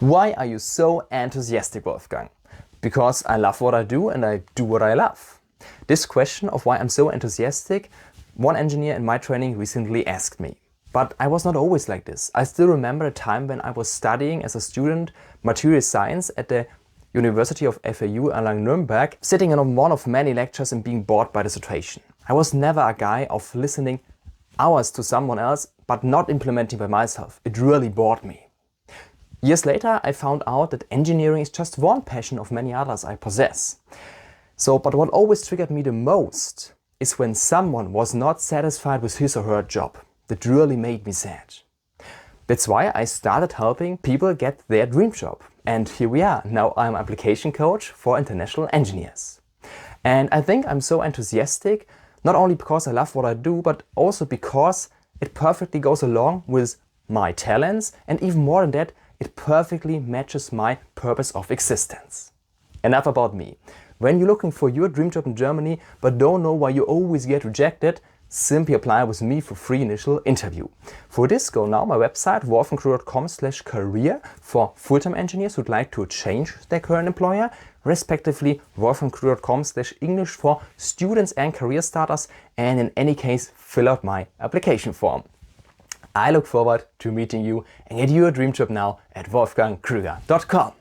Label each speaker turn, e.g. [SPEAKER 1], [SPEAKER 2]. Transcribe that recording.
[SPEAKER 1] Why are you so enthusiastic, Wolfgang? Because I love what I do and I do what I love. This question of why I'm so enthusiastic, one engineer in my training recently asked me. But I was not always like this. I still remember a time when I was studying as a student material science at the University of FAU Erlangen-Nürnberg, sitting in one of many lectures and being bored by the situation. I was never a guy of listening hours to someone else but not implementing by myself. It really bored me. Years later, I found out that engineering is just one passion of many others I possess. But what always triggered me the most is when someone was not satisfied with his or her job. That really made me sad. That's why I started helping people get their dream job. And here we are. Now I'm an application coach for international engineers. And I think I'm so enthusiastic, not only because I love what I do, but also because it perfectly goes along with my talents, and even more than that, it perfectly matches my purpose of existence. Enough about me. When you're looking for your dream job in Germany but don't know why you always get rejected, simply apply with me for free initial interview. For this, go now my website wolfgangkrüger.com/career for full-time engineers who'd like to change their current employer, respectively wolfgangkrüger.com/English for students and career starters, and in any case fill out my application form. I look forward to meeting you and get your dream job now at wolfgangkrüger.com.